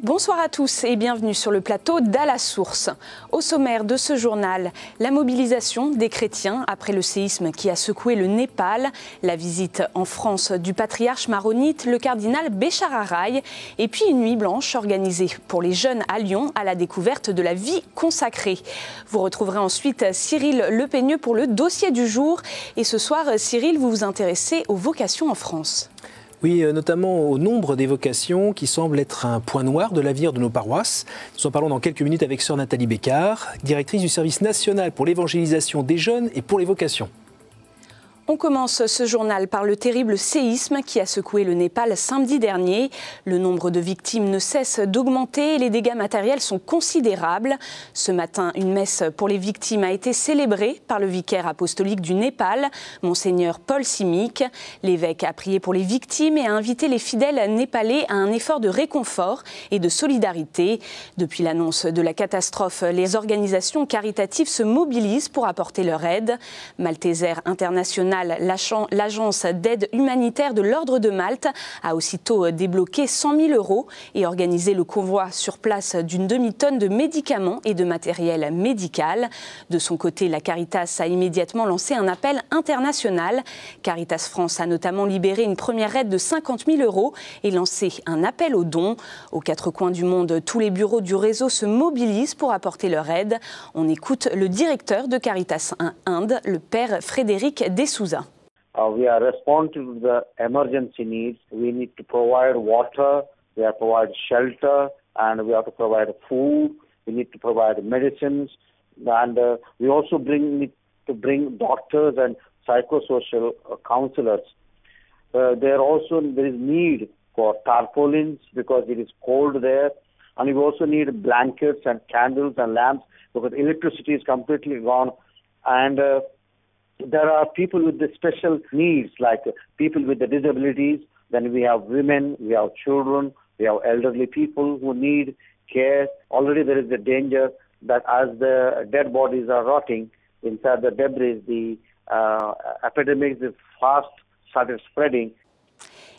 Bonsoir à tous et bienvenue sur le plateau d'À la Source. Au sommaire de ce journal, la mobilisation des chrétiens après le séisme qui a secoué le Népal, la visite en France du patriarche maronite, le cardinal Béchar-Araï, et puis une nuit blanche organisée pour les jeunes à Lyon à la découverte de la vie consacrée. Vous retrouverez ensuite Cyril Lepeigneux pour le dossier du jour. Et ce soir, Cyril, vous vous intéressez aux vocations en France. Oui, notamment au nombre des vocations qui semble être un point noir de l'avenir de nos paroisses. Nous en parlons dans quelques minutes avec sœur Nathalie Bécard, directrice du service national pour l'évangélisation des jeunes et pour les vocations. On commence ce journal par le terrible séisme qui a secoué le Népal samedi dernier. Le nombre de victimes ne cesse d'augmenter et les dégâts matériels sont considérables. Ce matin, une messe pour les victimes a été célébrée par le vicaire apostolique du Népal, Monseigneur Paul Simic. L'évêque a prié pour les victimes et a invité les fidèles népalais à un effort de réconfort et de solidarité. Depuis l'annonce de la catastrophe, les organisations caritatives se mobilisent pour apporter leur aide. Malteser International, l'agence d'aide humanitaire de l'Ordre de Malte, a aussitôt débloqué 100 000 € et organisé le convoi sur place d'une demi-tonne de médicaments et de matériel médical. De son côté, la Caritas a immédiatement lancé un appel international. Caritas France a notamment libéré une première aide de 50 000 € et lancé un appel aux dons. Aux quatre coins du monde, tous les bureaux du réseau se mobilisent pour apporter leur aide. On écoute le directeur de Caritas Inde, le père Frédéric Dessouza. We are responding to the emergency needs. We need to provide water, we have to provide shelter, and we have to provide food. We need to provide medicines, and we also need to bring doctors and psychosocial counselors. There is need for tarpaulins because it is cold there, and we also need blankets and candles and lamps because electricity is completely gone, and there are people with the special needs, like people with the disabilities. Then we have women, we have children, we have elderly people who need care. Already there is a danger that as the dead bodies are rotting inside the debris, the epidemic is fast started spreading.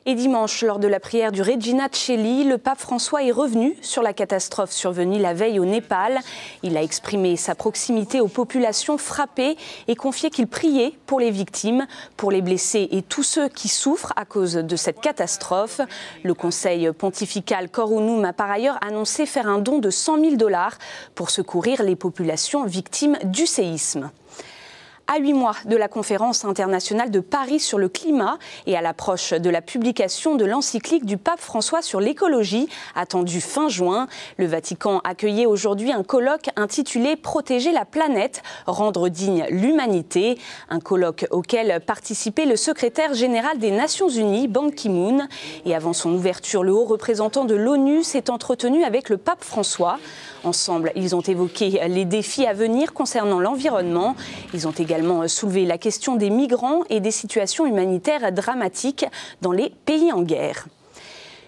Et dimanche, lors de la prière du Regina Coeli, le pape François est revenu sur la catastrophe survenue la veille au Népal. Il a exprimé sa proximité aux populations frappées et confié qu'il priait pour les victimes, pour les blessés et tous ceux qui souffrent à cause de cette catastrophe. Le conseil pontifical Cor Unum a par ailleurs annoncé faire un don de 100 000 $ pour secourir les populations victimes du séisme. À 8 mois de la conférence internationale de Paris sur le climat et à l'approche de la publication de l'encyclique du pape François sur l'écologie, attendue fin juin, le Vatican accueillait aujourd'hui un colloque intitulé « Protéger la planète, rendre digne l'humanité », un colloque auquel participait le secrétaire général des Nations Unies, Ban Ki-moon. Et avant son ouverture, le haut représentant de l'ONU s'est entretenu avec le pape François. Ensemble, ils ont évoqué les défis à venir concernant l'environnement. Ils ont également soulevé la question des migrants et des situations humanitaires dramatiques dans les pays en guerre.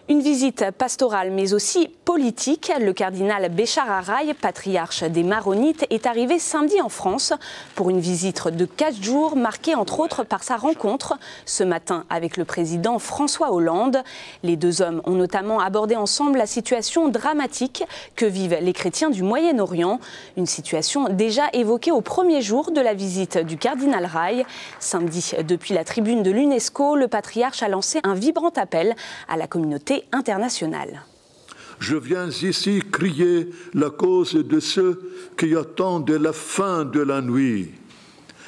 Une visite pastorale mais aussi politique. Le cardinal Béchar-Araï, patriarche des Maronites, est arrivé samedi en France pour une visite de 4 jours marquée entre autres par sa rencontre ce matin avec le président François Hollande. Les deux hommes ont notamment abordé ensemble la situation dramatique que vivent les chrétiens du Moyen-Orient. Une situation déjà évoquée au premier jour de la visite du cardinal Raï. Samedi, depuis la tribune de l'UNESCO, le patriarche a lancé un vibrant appel à la communauté internationale. Je viens ici crier la cause de ceux qui attendent la fin de la nuit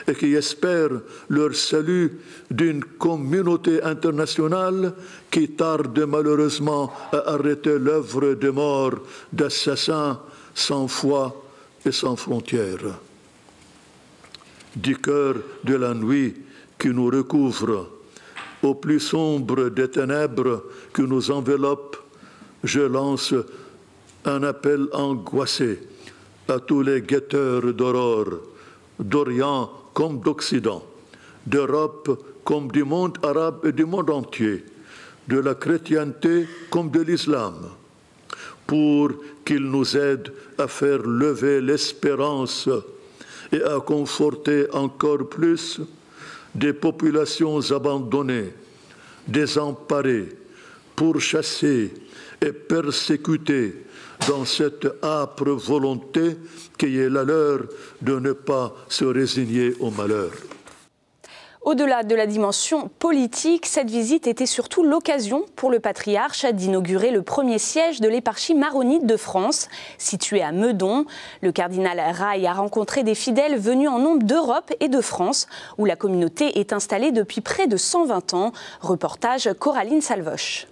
et qui espèrent leur salut d'une communauté internationale qui tarde malheureusement à arrêter l'œuvre de mort d'assassins sans foi et sans frontières. Du cœur de la nuit qui nous recouvre, au plus sombre des ténèbres qui nous enveloppent, je lance un appel angoissé à tous les guetteurs d'aurore, d'Orient comme d'Occident, d'Europe comme du monde arabe et du monde entier, de la chrétienté comme de l'islam, pour qu'ils nous aident à faire lever l'espérance et à conforter encore plus des populations abandonnées, désemparées, pourchassées et persécutés dans cette âpre volonté qui est la leur de ne pas se résigner au malheur. Au-delà de la dimension politique, cette visite était surtout l'occasion pour le patriarche d'inaugurer le premier siège de l'éparchie maronite de France, situé à Meudon. Le cardinal Raï a rencontré des fidèles venus en nombre d'Europe et de France, où la communauté est installée depuis près de 120 ans. Reportage Coraline Salvoche.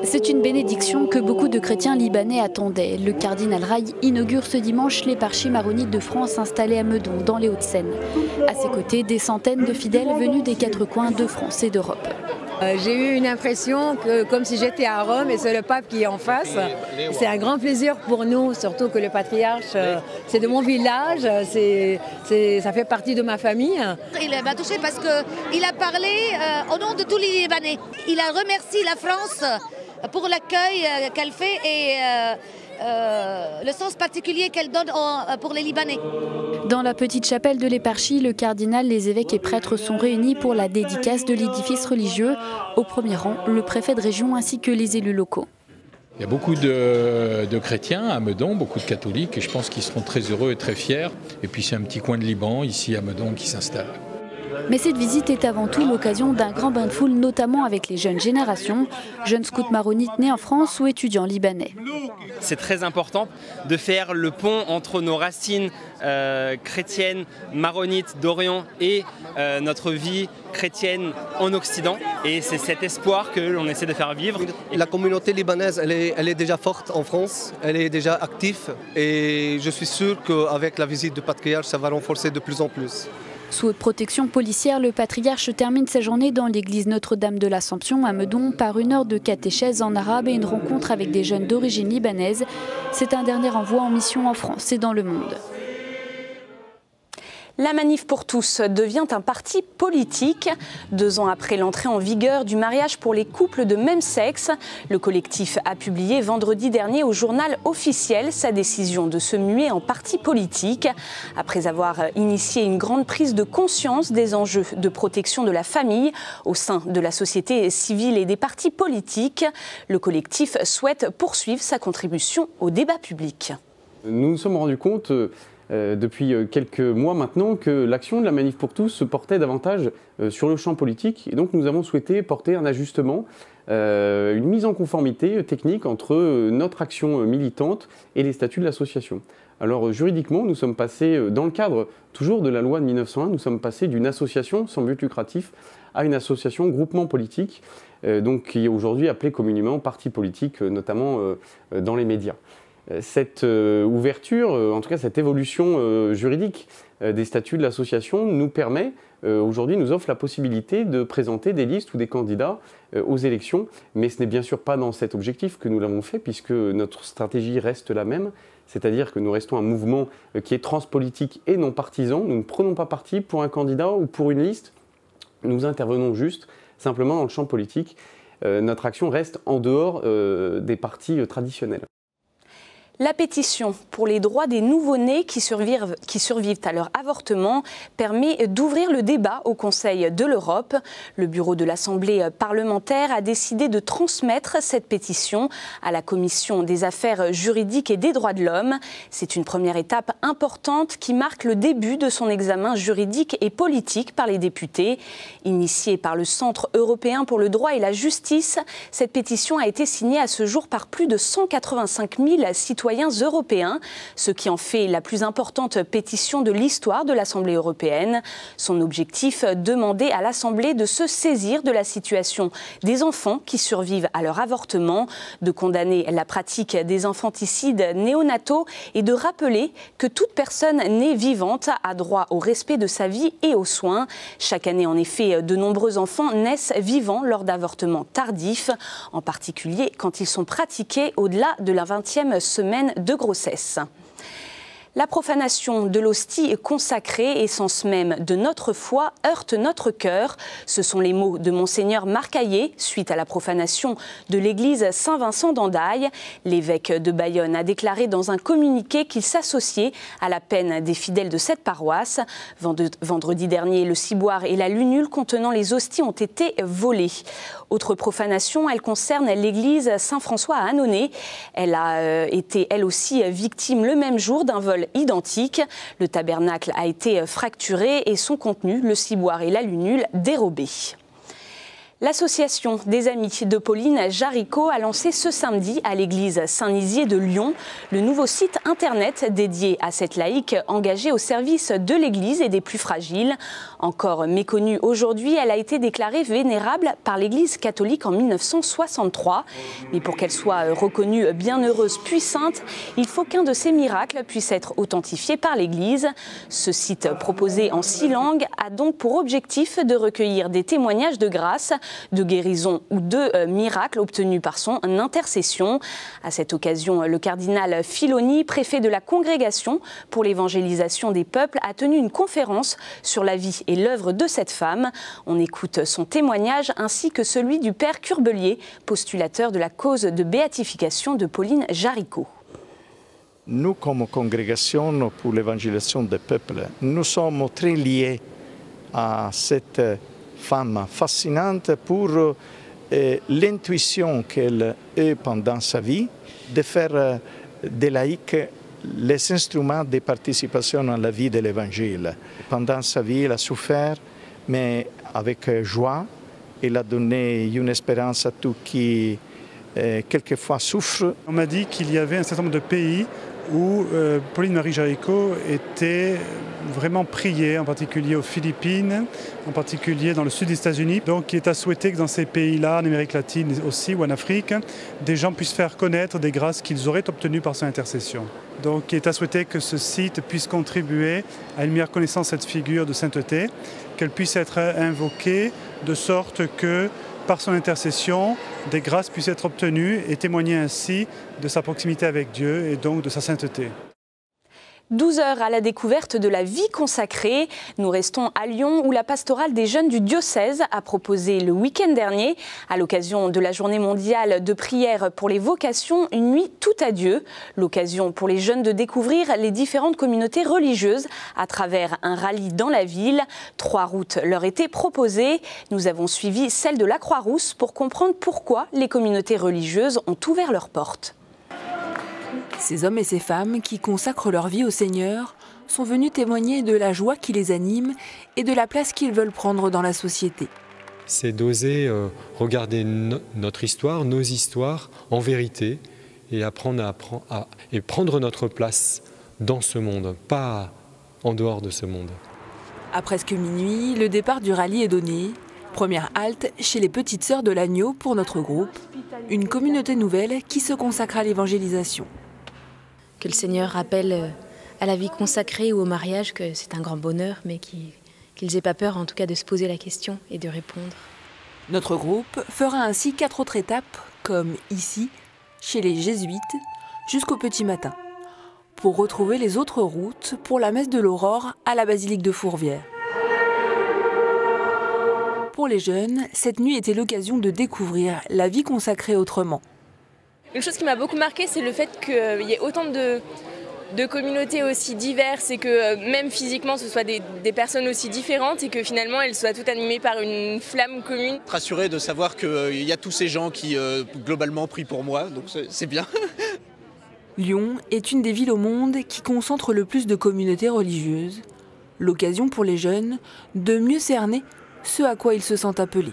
C'est une bénédiction que beaucoup de chrétiens libanais attendaient. Le cardinal Raï inaugure ce dimanche l'éparchie maronite de France installée à Meudon, dans les Hauts-de-Seine. À ses côtés, des centaines de fidèles venus des quatre coins de France et d'Europe. J'ai eu une impression comme si j'étais à Rome et c'est le pape qui est en face. C'est un grand plaisir pour nous, surtout que le patriarche, c'est de mon village, ça fait partie de ma famille. Il m'a touché parce qu'il a parlé au nom de tous les Libanais. Il a remercié la France pour l'accueil qu'elle fait et le sens particulier qu'elle donne pour les Libanais. Dans la petite chapelle de l'éparchie, le cardinal, les évêques et prêtres sont réunis pour la dédicace de l'édifice religieux. Au premier rang, le préfet de région ainsi que les élus locaux. Il y a beaucoup de chrétiens à Meudon, beaucoup de catholiques, et je pense qu'ils seront très heureux et très fiers. Et puis c'est un petit coin de Liban, ici à Meudon, qui s'installe. Mais cette visite est avant tout l'occasion d'un grand bain de foule, notamment avec les jeunes générations, jeunes scouts maronites nés en France ou étudiants libanais. C'est très important de faire le pont entre nos racines chrétiennes, maronites d'Orient et notre vie chrétienne en Occident. Et c'est cet espoir que l'on essaie de faire vivre. La communauté libanaise, elle est déjà forte en France, elle est déjà active et je suis sûr qu'avec la visite du patriarche, ça va renforcer de plus en plus. Sous haute protection policière, le patriarche termine sa journée dans l'église Notre-Dame de l'Assomption à Meudon par une heure de catéchèse en arabe et une rencontre avec des jeunes d'origine libanaise. C'est un dernier envoi en mission en France et dans le monde. La Manif pour tous devient un parti politique. 2 ans après l'entrée en vigueur du mariage pour les couples de même sexe, le collectif a publié vendredi dernier au journal officiel sa décision de se muer en parti politique. Après avoir initié une grande prise de conscience des enjeux de protection de la famille au sein de la société civile et des partis politiques, le collectif souhaite poursuivre sa contribution au débat public. Nous nous sommes rendus compte depuis quelques mois maintenant que l'action de la Manif pour tous se portait davantage sur le champ politique et donc nous avons souhaité porter un ajustement, une mise en conformité technique entre notre action militante et les statuts de l'association. Alors juridiquement, nous sommes passés, dans le cadre toujours de la loi de 1901, nous sommes passés d'une association sans but lucratif à une association groupement politique, donc qui est aujourd'hui appelée communément parti politique, notamment dans les médias. Cette ouverture, en tout cas cette évolution juridique des statuts de l'association nous permet, aujourd'hui nous offre la possibilité de présenter des listes ou des candidats aux élections, mais ce n'est bien sûr pas dans cet objectif que nous l'avons fait puisque notre stratégie reste la même, c'est-à-dire que nous restons un mouvement qui est transpolitique et non partisan, nous ne prenons pas parti pour un candidat ou pour une liste, nous intervenons juste simplement dans le champ politique, notre action reste en dehors des partis traditionnels. La pétition pour les droits des nouveau-nés qui survivent à leur avortement permet d'ouvrir le débat au Conseil de l'Europe. Le bureau de l'Assemblée parlementaire a décidé de transmettre cette pétition à la Commission des affaires juridiques et des droits de l'homme. C'est une première étape importante qui marque le début de son examen juridique et politique par les députés. Initiée par le Centre européen pour le droit et la justice, cette pétition a été signée à ce jour par plus de 185 000 citoyens européens, ce qui en fait la plus importante pétition de l'histoire de l'Assemblée européenne. Son objectif, demander à l'Assemblée de se saisir de la situation des enfants qui survivent à leur avortement, de condamner la pratique des infanticides néonataux et de rappeler que toute personne née vivante a droit au respect de sa vie et aux soins. Chaque année, en effet, de nombreux enfants naissent vivants lors d'avortements tardifs, en particulier quand ils sont pratiqués au-delà de la 20e semaine de grossesse. La profanation de l'hostie consacrée, essence même de notre foi, heurte notre cœur. Ce sont les mots de Monseigneur Marc Hayet, suite à la profanation de l'église Saint-Vincent d'Andaille. L'évêque de Bayonne a déclaré dans un communiqué qu'il s'associait à la peine des fidèles de cette paroisse. Vendredi dernier, le ciboire et la lunule contenant les hosties ont été volés. Autre profanation, elle concerne l'église Saint-François à Annonay. Elle a été, elle aussi, victime le même jour d'un vol identique. Le tabernacle a été fracturé et son contenu, le ciboire et la lunule, dérobés. L'association des Amis de Pauline Jaricot a lancé ce samedi à l'église Saint-Nizier de Lyon le nouveau site internet dédié à cette laïque engagée au service de l'église et des plus fragiles. Encore méconnue aujourd'hui, elle a été déclarée vénérable par l'église catholique en 1963. Mais pour qu'elle soit reconnue bienheureuse puis sainte, il faut qu'un de ses miracles puisse être authentifié par l'église. Ce site proposé en 6 langues a donc pour objectif de recueillir des témoignages de grâce, de guérison ou de miracles obtenus par son intercession. À cette occasion, le cardinal Filoni, préfet de la Congrégation pour l'évangélisation des peuples, a tenu une conférence sur la vie et l'œuvre de cette femme. On écoute son témoignage ainsi que celui du père Curbelier, postulateur de la cause de béatification de Pauline Jaricot. Nous, comme congrégation pour l'évangélisation des peuples, nous sommes très liés à cette femme fascinante pour l'intuition qu'elle a eu pendant sa vie de faire des laïcs les instruments de participation à la vie de l'Évangile. Pendant sa vie, elle a souffert, mais avec joie. Elle a donné une espérance à tous qui, quelquefois, souffrent. On m'a dit qu'il y avait un certain nombre de pays où Pauline Marie Jaricot était vraiment priée, en particulier aux Philippines, en particulier dans le sud des États-Unis. Donc il est à souhaiter que dans ces pays-là, en Amérique latine aussi ou en Afrique, des gens puissent faire connaître des grâces qu'ils auraient obtenues par son intercession. Donc il est à souhaiter que ce site puisse contribuer à une meilleure connaissance de cette figure de sainteté, qu'elle puisse être invoquée de sorte que par son intercession, des grâces puissent être obtenues et témoigner ainsi de sa proximité avec Dieu et donc de sa sainteté. 12 heures à la découverte de la vie consacrée. Nous restons à Lyon où la pastorale des jeunes du diocèse a proposé le week-end dernier, à l'occasion de la journée mondiale de prière pour les vocations, une nuit tout à Dieu. L'occasion pour les jeunes de découvrir les différentes communautés religieuses à travers un rallye dans la ville. 3 routes leur étaient proposées. Nous avons suivi celle de la Croix-Rousse pour comprendre pourquoi les communautés religieuses ont ouvert leurs portes. Ces hommes et ces femmes qui consacrent leur vie au Seigneur sont venus témoigner de la joie qui les anime et de la place qu'ils veulent prendre dans la société. C'est d'oser regarder notre histoire, nos histoires en vérité et apprendre et prendre notre place dans ce monde, pas en dehors de ce monde. À presque minuit, le départ du rallye est donné. Première halte chez les Petites Sœurs de l'Agneau pour notre groupe, une communauté nouvelle qui se consacre à l'évangélisation. Que le Seigneur rappelle à la vie consacrée ou au mariage que c'est un grand bonheur, mais qu'ils n'aient pas peur en tout cas de se poser la question et de répondre. Notre groupe fera ainsi 4 autres étapes, comme ici, chez les Jésuites, jusqu'au petit matin, pour retrouver les autres routes pour la messe de l'Aurore à la basilique de Fourvière. Pour les jeunes, cette nuit était l'occasion de découvrir la vie consacrée autrement. Une chose qui m'a beaucoup marquée, c'est le fait qu'il y ait autant de communautés aussi diverses et que même physiquement, ce soit des personnes aussi différentes et que finalement, elles soient toutes animées par une flamme commune. Rassuré de savoir qu'il y a tous ces gens qui, globalement, prient pour moi, donc c'est bien. Lyon est une des villes au monde qui concentre le plus de communautés religieuses. L'occasion pour les jeunes de mieux cerner ce à quoi ils se sentent appelés.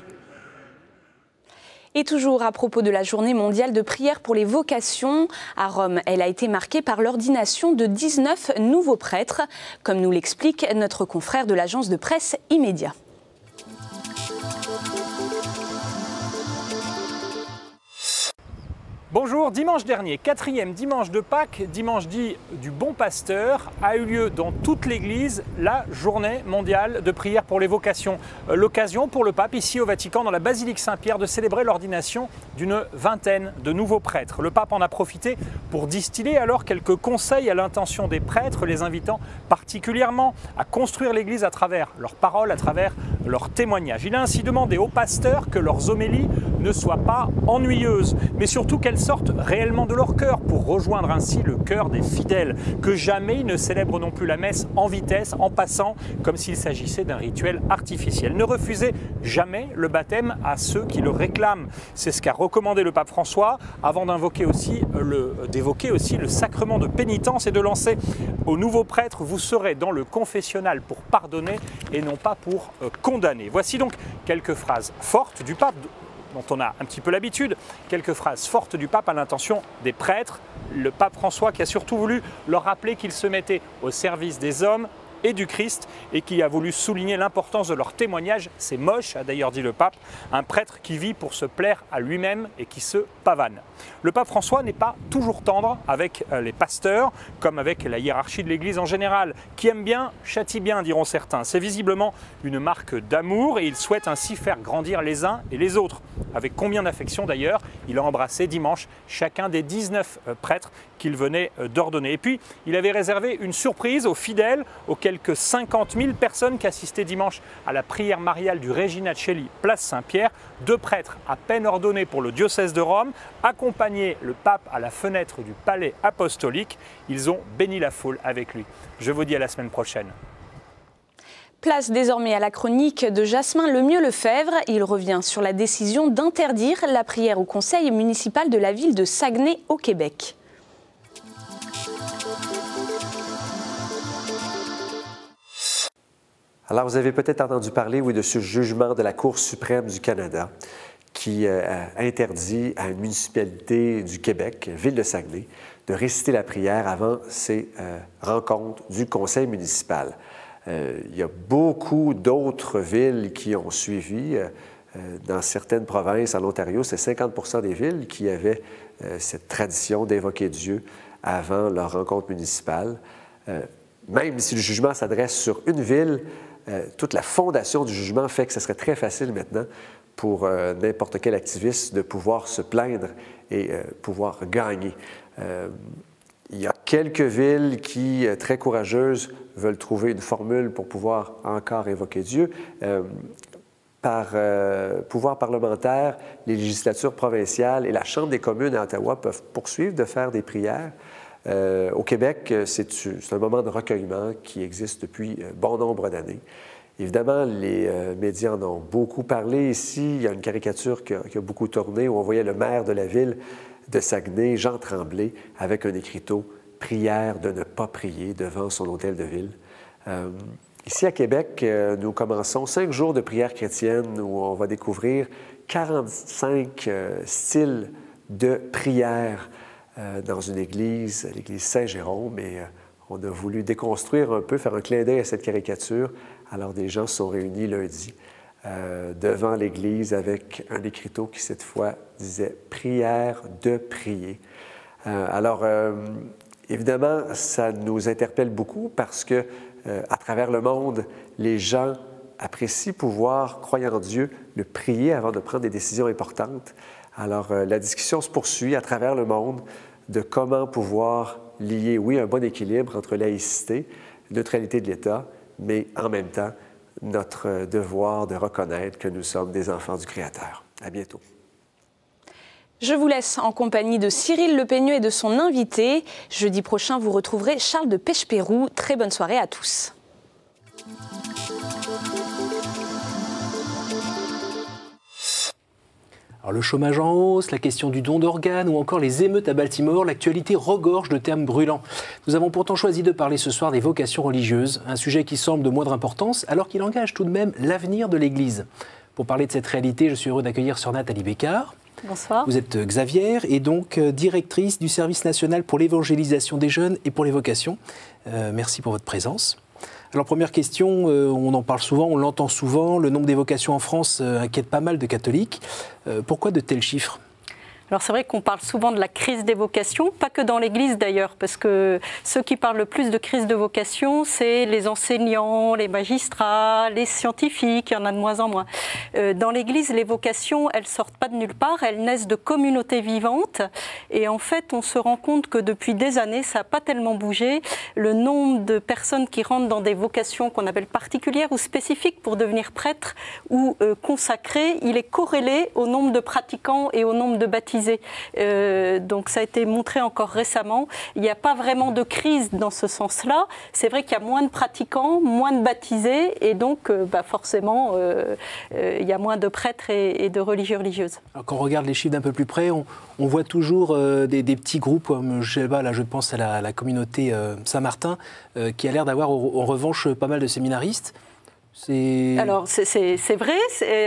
Et toujours à propos de la journée mondiale de prière pour les vocations, à Rome, elle a été marquée par l'ordination de 19 nouveaux prêtres, comme nous l'explique notre confrère de l'agence de presse Immédiat. Bonjour, dimanche dernier, 4e dimanche de Pâques, dimanche dit du Bon Pasteur, a eu lieu dans toute l'Église la journée mondiale de prière pour les vocations. L'occasion pour le pape, ici au Vatican, dans la basilique Saint-Pierre, de célébrer l'ordination d'une vingtaine de nouveaux prêtres. Le pape en a profité pour distiller alors quelques conseils à l'intention des prêtres, les invitant particulièrement à construire l'Église à travers leurs paroles, à travers leurs témoignages. Il a ainsi demandé aux pasteurs que leurs homélies ne soient pas ennuyeuses, mais surtout qu'elles sortent réellement de leur cœur pour rejoindre ainsi le cœur des fidèles, que jamais ils ne célèbrent non plus la messe en vitesse, en passant, comme s'il s'agissait d'un rituel artificiel. Ne refusez jamais le baptême à ceux qui le réclament. C'est ce qu'a recommandé le pape François avant d'évoquer aussi le sacrement de pénitence et de lancer aux nouveaux prêtres: vous serez dans le confessionnal pour pardonner et non pas pour condamner. Voici donc quelques phrases fortes du pape, dont on a un petit peu l'habitude, quelques phrases fortes du pape à l'intention des prêtres. Le pape François qui a surtout voulu leur rappeler qu'ils se mettaient au service des hommes et du Christ et qui a voulu souligner l'importance de leur témoignage. C'est moche, a d'ailleurs dit le pape, un prêtre qui vit pour se plaire à lui-même et qui se pavane. Le pape François n'est pas toujours tendre avec les pasteurs, comme avec la hiérarchie de l'Église en général. Qui aime bien, châtie bien, diront certains. C'est visiblement une marque d'amour et il souhaite ainsi faire grandir les uns et les autres. Avec combien d'affection d'ailleurs, il a embrassé dimanche chacun des 19 prêtres qu'il venait d'ordonner. Et puis, il avait réservé une surprise aux fidèles, aux quelques 50 000 personnes qui assistaient dimanche à la prière mariale du Regina Coeli, place Saint-Pierre. 2 prêtres à peine ordonnés pour le diocèse de Rome accompagnaient le pape à la fenêtre du palais apostolique. Ils ont béni la foule avec lui. Je vous dis à la semaine prochaine. Place désormais à la chronique de Jasmin Lemieux-Lefebvre. Il revient sur la décision d'interdire la prière au conseil municipal de la ville de Saguenay au Québec. Alors, vous avez peut-être entendu parler, oui, de ce jugement de la Cour suprême du Canada qui interdit à une municipalité du Québec, ville de Saguenay, de réciter la prière avant ces rencontres du conseil municipal. Il y a beaucoup d'autres villes qui ont suivi. Dans certaines provinces, en Ontario, c'est 50% des villes qui avaient cette tradition d'évoquer Dieu avant leur rencontre municipale. Même si le jugement s'adresse sur une ville, toute la fondation du jugement fait que ce serait très facile maintenant pour n'importe quel activiste de pouvoir se plaindre et pouvoir gagner. Il y a quelques villes qui, très courageuses, veulent trouver une formule pour pouvoir encore évoquer Dieu. Par pouvoir parlementaire, les législatures provinciales et la Chambre des communes à Ottawa peuvent poursuivre de faire des prières. Au Québec, c'est un moment de recueillement qui existe depuis bon nombre d'années. Évidemment, les médias en ont beaucoup parlé ici. Il y a une caricature qui a beaucoup tourné où on voyait le maire de la ville de Saguenay, Jean Tremblay, avec un écriteau « Prière de ne pas prier » devant son hôtel de ville. Ici à Québec, nous commençons 5 jours de prière chrétienne où on va découvrir 45 styles de prière dans une église, l'église Saint-Jérôme, et on a voulu déconstruire un peu, faire un clin d'œil à cette caricature. Alors des gens sont réunis lundi devant l'église avec un écriteau qui cette fois disait « Prière de prier ». Alors évidemment, ça nous interpelle beaucoup parce que à travers le monde, les gens apprécient pouvoir, croyant en Dieu, le prier avant de prendre des décisions importantes. Alors la discussion se poursuit à travers le monde de comment pouvoir lier, oui, un bon équilibre entre laïcité, neutralité de l'État, mais en même temps, notre devoir de reconnaître que nous sommes des enfants du Créateur. À bientôt. Je vous laisse en compagnie de Cyril Lepeigneux et de son invité. Jeudi prochain, vous retrouverez Charles de Pechepérou. Très bonne soirée à tous. Alors, le chômage en hausse, la question du don d'organes ou encore les émeutes à Baltimore, l'actualité regorge de termes brûlants. Nous avons pourtant choisi de parler ce soir des vocations religieuses, un sujet qui semble de moindre importance alors qu'il engage tout de même l'avenir de l'Église. Pour parler de cette réalité, je suis heureux d'accueillir sœur Nathalie Bécard. Bonsoir. Vous êtes Xavier et donc directrice du service national pour l'évangélisation des jeunes et pour les vocations. Merci pour votre présence. Alors première question, on en parle souvent, on l'entend souvent, le nombre des vocations en France inquiète pas mal de catholiques. Pourquoi de tels chiffres ? Alors c'est vrai qu'on parle souvent de la crise des vocations, pas que dans l'Église d'ailleurs, parce que ceux qui parlent le plus de crise de vocation, c'est les enseignants, les magistrats, les scientifiques, il y en a de moins en moins. Dans l'Église, les vocations, elles sortent pas de nulle part, elles naissent de communautés vivantes, et en fait on se rend compte que depuis des années, ça n'a pas tellement bougé. Le nombre de personnes qui rentrent dans des vocations qu'on appelle particulières ou spécifiques pour devenir prêtre ou consacrés, il est corrélé au nombre de pratiquants et au nombre de baptisés. Donc ça a été montré encore récemment. Il n'y a pas vraiment de crise dans ce sens-là. C'est vrai qu'il y a moins de pratiquants, moins de baptisés, et donc forcément, il y a moins de prêtres et de religieuses. Alors, quand on regarde les chiffres d'un peu plus près, on voit toujours des petits groupes, comme je pense à la communauté Saint-Martin, qui a l'air d'avoir en revanche pas mal de séminaristes. Alors c'est vrai.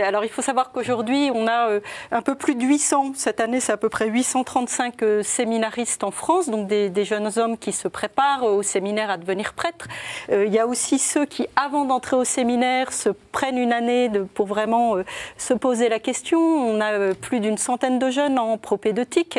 Alors il faut savoir qu'aujourd'hui on a un peu plus de 800, cette année c'est à peu près 835 séminaristes en France, donc des jeunes hommes qui se préparent au séminaire à devenir prêtres. Il y a aussi ceux qui, avant d'entrer au séminaire, se prennent une année pour vraiment se poser la question. On a plus d'une centaine de jeunes en propédeutique,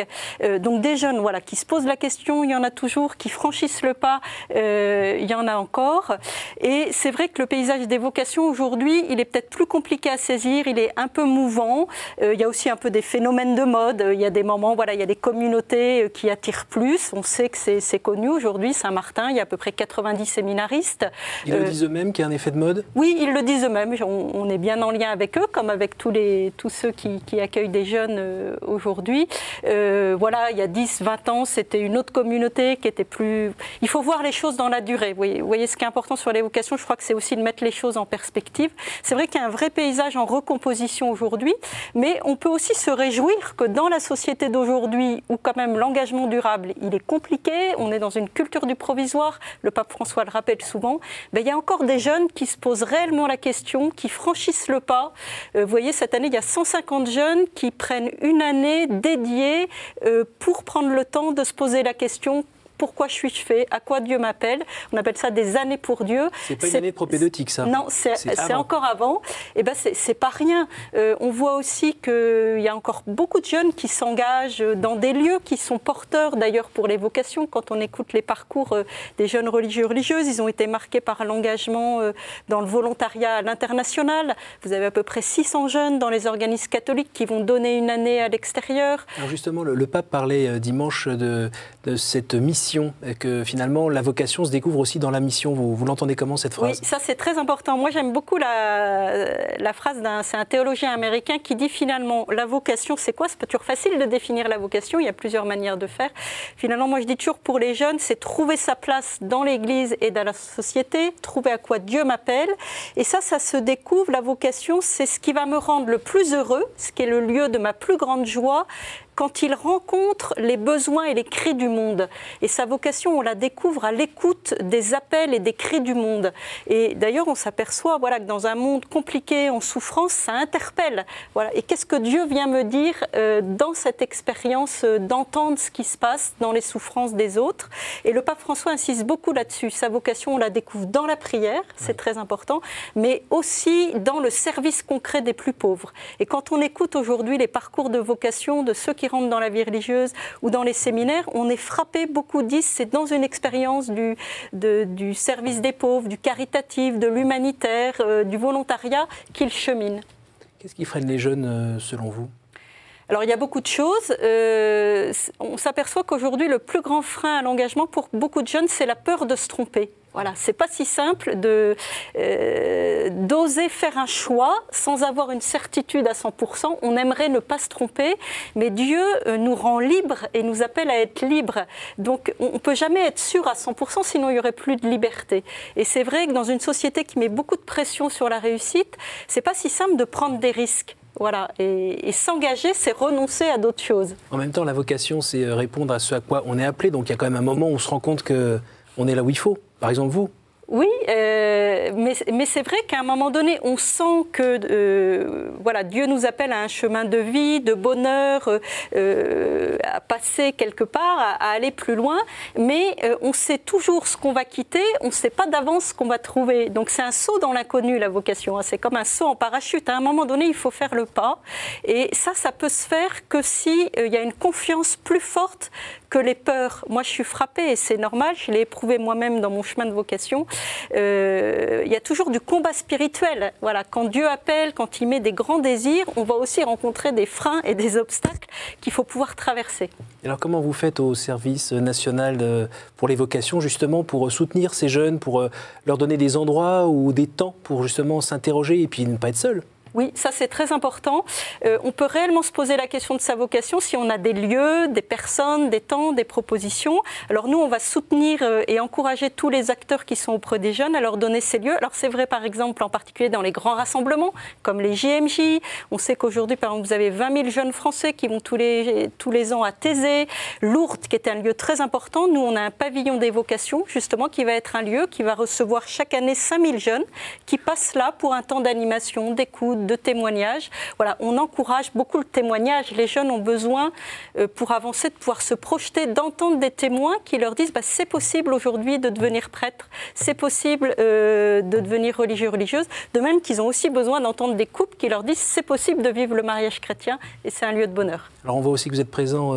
donc des jeunes qui se posent la question, il y en a toujours, qui franchissent le pas, il y en a encore. Et c'est vrai que le paysage des vocations aujourd'hui, il est peut-être plus compliqué à saisir, il est un peu mouvant. Il y a aussi un peu des phénomènes de mode. Il y a des moments, il y a des communautés qui attirent plus. On sait que c'est connu aujourd'hui. Saint-Martin, il y a à peu près 90 séminaristes. Ils le disent eux-mêmes qu'il y a un effet de mode ? Oui, ils le disent eux-mêmes. On est bien en lien avec eux, comme avec tous ceux qui accueillent des jeunes aujourd'hui. Il y a 10, 20 ans, c'était une autre communauté qui était plus... Il faut voir les choses dans la durée. Vous voyez, ce qui est important sur les vocations, je crois que c'est aussi de mettre les choses en perspective. C'est vrai qu'il y a un vrai paysage en recomposition aujourd'hui, mais on peut aussi se réjouir que dans la société d'aujourd'hui, où quand même l'engagement durable, il est compliqué, on est dans une culture du provisoire, le pape François le rappelle souvent, il y a encore des jeunes qui se posent réellement la question, qui franchissent le pas. Vous voyez, cette année, il y a 150 jeunes qui prennent une année dédiée pour prendre le temps de se poser la question: pourquoi suis-je fait? À quoi Dieu m'appelle? On appelle ça des années pour Dieu. C'est pas une année propédeutique, ça? Non, c'est encore avant. Et c'est pas rien. On voit aussi qu'il y a encore beaucoup de jeunes qui s'engagent dans des lieux qui sont porteurs d'ailleurs pour les vocations. Quand on écoute les parcours des jeunes religieuses, ils ont été marqués par l'engagement dans le volontariat à l'international. Vous avez à peu près 600 jeunes dans les organismes catholiques qui vont donner une année à l'extérieur. Alors justement, le pape parlait dimanche de cette mission, et que finalement la vocation se découvre aussi dans la mission. Vous l'entendez comment, cette phrase? Oui, ça c'est très important. Moi j'aime beaucoup la phrase c'est un théologien américain qui dit finalement la vocation c'est quoi? C'est pas toujours facile de définir la vocation, il y a plusieurs manières de faire. Finalement moi je dis toujours pour les jeunes, c'est trouver sa place dans l'Église et dans la société, trouver à quoi Dieu m'appelle. Et ça se découvre, la vocation c'est ce qui va me rendre le plus heureux, ce qui est le lieu de ma plus grande joie, quand il rencontre les besoins et les cris du monde. Et sa vocation, on la découvre à l'écoute des appels et des cris du monde. Et d'ailleurs, on s'aperçoit que dans un monde compliqué, en souffrance, ça interpelle. Et qu'est-ce que Dieu vient me dire dans cette expérience d'entendre ce qui se passe dans les souffrances des autres? Et le pape François insiste beaucoup là-dessus. Sa vocation, on la découvre dans la prière, c'est très important, mais aussi dans le service concret des plus pauvres. Et quand on écoute aujourd'hui les parcours de vocation de ceux qui rentrent dans la vie religieuse ou dans les séminaires, on est frappé, beaucoup disent, c'est dans une expérience du service des pauvres, du caritatif, de l'humanitaire, du volontariat qu'ils cheminent. Qu'est-ce qui freine les jeunes selon vous? Alors il y a beaucoup de choses. On s'aperçoit qu'aujourd'hui le plus grand frein à l'engagement pour beaucoup de jeunes, c'est la peur de se tromper. C'est pas si simple d'oser faire un choix sans avoir une certitude à 100%. On aimerait ne pas se tromper, mais Dieu nous rend libres et nous appelle à être libres. Donc on ne peut jamais être sûr à 100%, sinon il n'y aurait plus de liberté. Et c'est vrai que dans une société qui met beaucoup de pression sur la réussite, c'est pas si simple de prendre des risques. Et s'engager, c'est renoncer à d'autres choses. En même temps, la vocation, c'est répondre à ce à quoi on est appelé. Donc il y a quand même un moment où on se rend compte qu'on est là où il faut. Par exemple, vous? Oui, mais c'est vrai qu'à un moment donné, on sent que voilà, Dieu nous appelle à un chemin de vie, de bonheur, à passer quelque part, à aller plus loin, mais on sait toujours ce qu'on va quitter, on ne sait pas d'avance ce qu'on va trouver. Donc c'est un saut dans l'inconnu, la vocation, hein. C'est comme un saut en parachute. À un moment donné, il faut faire le pas, et ça peut se faire que si il y a une confiance plus forte que les peurs. Moi, je suis frappée, et c'est normal, je l'ai éprouvé moi-même dans mon chemin de vocation. Il y a toujours du combat spirituel. Voilà, quand Dieu appelle, quand il met des grands désirs, on va aussi rencontrer des freins et des obstacles qu'il faut pouvoir traverser. Alors comment vous faites au service national pour les vocations, justement, pour soutenir ces jeunes, pour leur donner des endroits ou des temps pour justement s'interroger et puis ne pas être seul ? Oui, ça c'est très important. On peut réellement se poser la question de sa vocation si on a des lieux, des personnes, des temps, des propositions. Alors nous, on va soutenir et encourager tous les acteurs qui sont auprès des jeunes à leur donner ces lieux. Alors c'est vrai par exemple en particulier dans les grands rassemblements comme les JMJ. On sait qu'aujourd'hui par exemple vous avez 20 000 jeunes Français qui vont tous les ans à Thésée, Lourdes qui est un lieu très important. Nous on a un pavillon des vocations justement qui va être un lieu qui va recevoir chaque année 5 000 jeunes qui passent là pour un temps d'animation, d'écoute, de témoignages. Voilà, on encourage beaucoup le témoignage. Les jeunes ont besoin, pour avancer, de pouvoir se projeter, d'entendre des témoins qui leur disent c'est possible aujourd'hui de devenir prêtre, c'est possible de devenir religieux, religieuse. De même qu'ils ont aussi besoin d'entendre des couples qui leur disent c'est possible de vivre le mariage chrétien et c'est un lieu de bonheur. Alors on voit aussi que vous êtes présent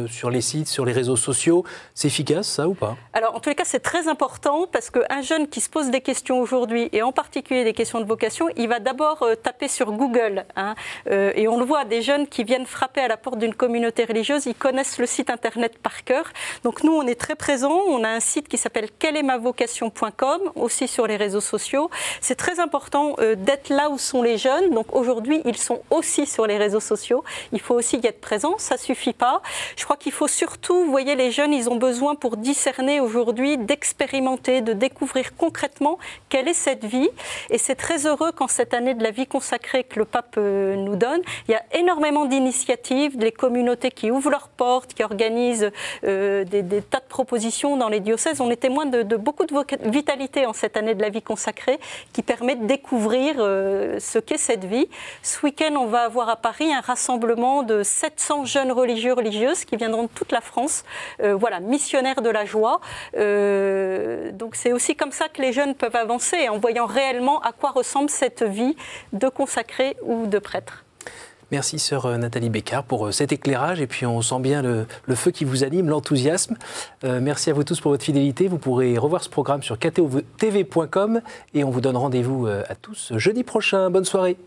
sur les sites, sur les réseaux sociaux. C'est efficace ça ou pas ? Alors en tous les cas c'est très important parce qu'un jeune qui se pose des questions aujourd'hui et en particulier des questions de vocation, il va d'abord taper sur Google. Hein, et on le voit, des jeunes qui viennent frapper à la porte d'une communauté religieuse, ils connaissent le site internet par cœur. Donc nous, on est très présents. On a un site qui s'appelle quelleestmavocation.com, aussi sur les réseaux sociaux. C'est très important d'être là où sont les jeunes. Donc aujourd'hui, ils sont aussi sur les réseaux sociaux. Il faut aussi y être présent. Ça ne suffit pas. Je crois qu'il faut surtout, vous voyez, les jeunes, ils ont besoin pour discerner aujourd'hui, d'expérimenter, de découvrir concrètement quelle est cette vie. Et c'est très heureux quand cette année de la vie consacrée que le pape nous donne. Il y a énormément d'initiatives, des communautés qui ouvrent leurs portes, qui organisent des tas de propositions dans les diocèses. On est témoin de beaucoup de vitalité en cette année de la vie consacrée qui permet de découvrir ce qu'est cette vie. Ce week-end, on va avoir à Paris un rassemblement de 700 jeunes religieux, religieuses qui viendront de toute la France, voilà, missionnaires de la joie. Donc c'est aussi comme ça que les jeunes peuvent avancer, en voyant réellement à quoi ressemble cette vie de consacré ou de prêtre. Merci sœur Nathalie Bécard pour cet éclairage et puis on sent bien le feu qui vous anime, l'enthousiasme. Merci à vous tous pour votre fidélité. Vous pourrez revoir ce programme sur ktotv.com et on vous donne rendez-vous à tous jeudi prochain. Bonne soirée.